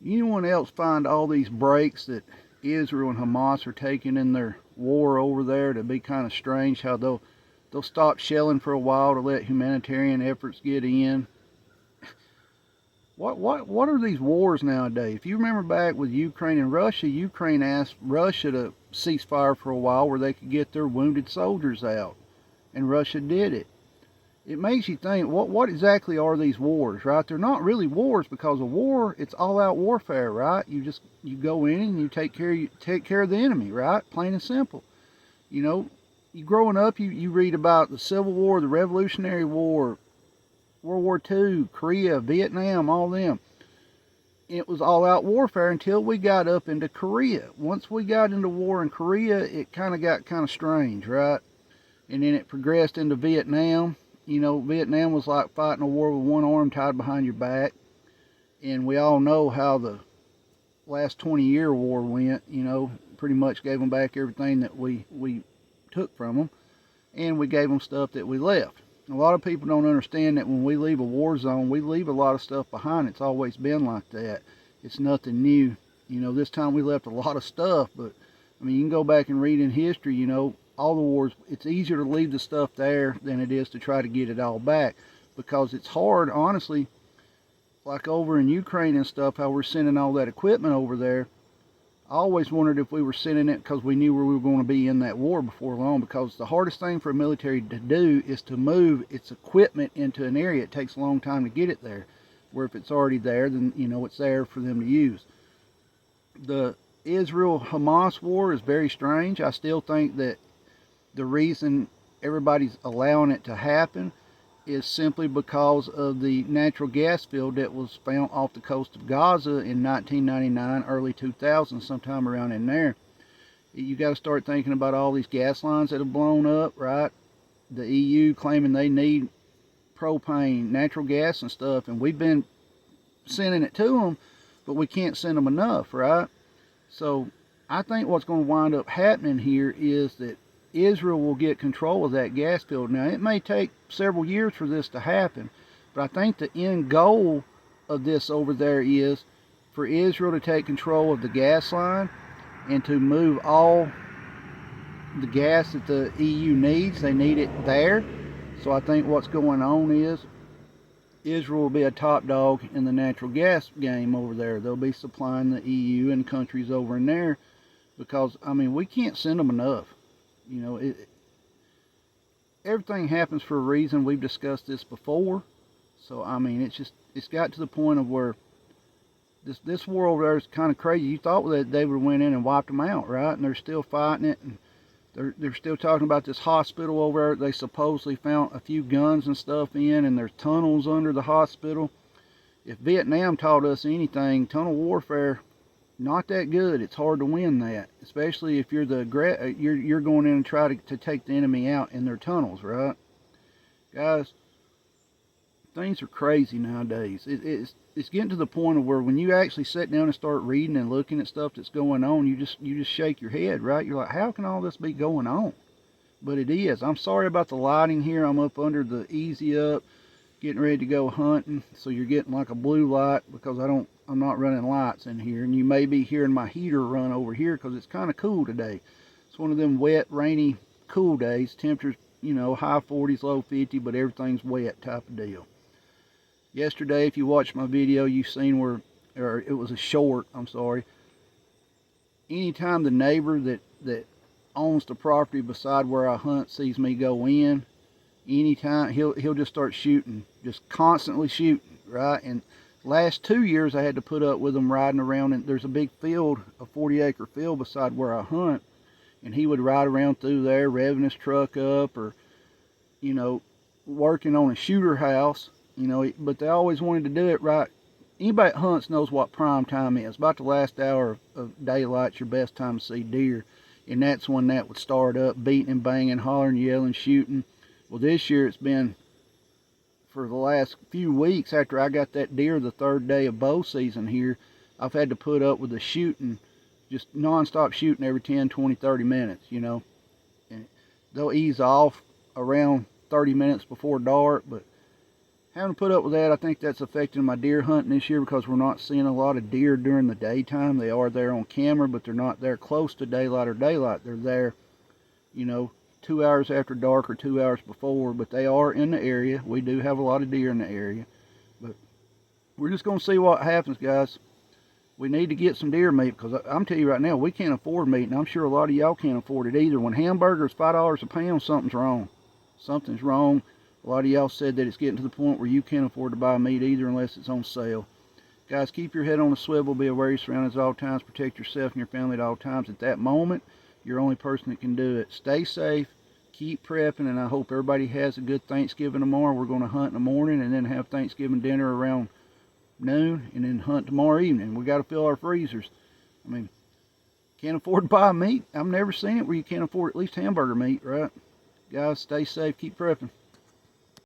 Anyone else find all these breaks that Israel and Hamas are taking in their war over there to be kind of strange? How they'll stop shelling for a while to let humanitarian efforts get in. What are these wars nowadays? If you remember back with Ukraine and Russia, Ukraine asked Russia to cease fire for a while where they could get their wounded soldiers out, and Russia did it. It makes you think, what exactly are these wars, right? They're not really wars, because a war, it's all-out warfare, right? You go in and you take care of the enemy, right? Plain and simple. You know, you growing up, you read about the Civil War, the Revolutionary War, World War II, Korea, Vietnam, all them. It was all-out warfare until we got up into Korea. Once we got into war in Korea, it kind of got kind of strange, right? And then it progressed into Vietnam. You know, Vietnam was like fighting a war with one arm tied behind your back. And we all know how the last 20-year war went. You know, pretty much gave them back everything that we took from them. And we gave them stuff that we left. A lot of people don't understand that when we leave a war zone, we leave a lot of stuff behind. It's always been like that. It's nothing new. You know, this time we left a lot of stuff, but I mean, you can go back and read in history, you know, all the wars, it's easier to leave the stuff there than it is to try to get it all back, because it's hard, honestly, like over in Ukraine and stuff, how we're sending all that equipment over there. I always wondered if we were sending it because we knew where we were going to be in that war before long, because the hardest thing for a military to do is to move its equipment into an area. It takes a long time to get it there, where if it's already there, then, you know, it's there for them to use. The Israel-Hamas war is very strange. I still think that the reason everybody's allowing it to happen is simply because of the natural gas field that was found off the coast of Gaza in 1999, early 2000, sometime around in there. You got to start thinking about all these gas lines that have blown up, right? The EU claiming they need propane, natural gas and stuff, and we've been sending it to them, but we can't send them enough, right? So I think what's going to wind up happening here is that Israel will get control of that gas field. Now, it may take several years for this to happen, but I think the end goal of this over there is for Israel to take control of the gas line and to move all the gas that the EU needs. They need it there. So I think what's going on is Israel will be a top dog in the natural gas game over there. They'll be supplying the EU and countries over in there, because, I mean, we can't send them enough. You know, everything happens for a reason. We've discussed this before. So, I mean, it's got to the point of where this war over there is kind of crazy. You thought that they would have went in and wiped them out, right? And they're still fighting it. And they're still talking about this hospital over there. They supposedly found a few guns and stuff in, and there's tunnels under the hospital. If Vietnam taught us anything, tunnel warfare, not that good. It's hard to win that, especially if you're you're going in and try to take the enemy out in their tunnels, right? Guys, things are crazy nowadays. It's getting to the point of where when you actually sit down and start reading and looking at stuff that's going on, you just shake your head, right? You're like, how can all this be going on? But it is. I'm sorry about the lighting here. I'm up under the easy up, getting ready to go hunting, so you're getting like a blue light because I'm not running lights in here, and you may be hearing my heater run over here because it's kind of cool today. It's one of them wet, rainy, cool days. Temperatures, you know, high 40s, low 50, but everything's wet type of deal. Yesterday, if you watched my video, you've seen or it was a short, I'm sorry. Anytime the neighbor that owns the property beside where I hunt sees me go in, anytime he'll just start shooting, just constantly shooting, right? And last 2 years I had to put up with him riding around, and there's a big field, a 40-acre field beside where I hunt, and he would ride around through there revving his truck up, or, you know, working on a shooter house, you know, but they always wanted to do it right. Anybody that hunts knows what prime time is. About the last hour of daylight's your best time to see deer, and that's when that would start up, beating and banging, hollering, yelling, shooting. Well, this year it's been, for the last few weeks after I got that deer the third day of bow season here, I've had to put up with the shooting, just non-stop shooting every 10, 20, 30 minutes, you know. And they'll ease off around 30 minutes before dark, but having to put up with that. I think that's affecting my deer hunting this year because we're not seeing a lot of deer during the daytime. They are there on camera, but they're not there close to daylight or daylight. They're there, you know, 2 hours after dark or 2 hours before, but they are in the area. We do have a lot of deer in the area, but we're just going to see what happens, guys. We need to get some deer meat because I'm telling you right now, we can't afford meat, and I'm sure a lot of y'all can't afford it either. When hamburgers $5 a pound, something's wrong. Something's wrong. A lot of y'all said that it's getting to the point where you can't afford to buy meat either unless it's on sale. Guys, keep your head on a swivel. Be aware of your surroundings at all times. Protect yourself and your family at all times. At that moment, you're the only person that can do it. Stay safe. Keep prepping, and I hope everybody has a good Thanksgiving tomorrow. We're going to hunt in the morning and then have Thanksgiving dinner around noon and then hunt tomorrow evening. We got to fill our freezers. I mean, can't afford to buy meat. I've never seen it where you can't afford at least hamburger meat, right? Guys, stay safe. Keep prepping.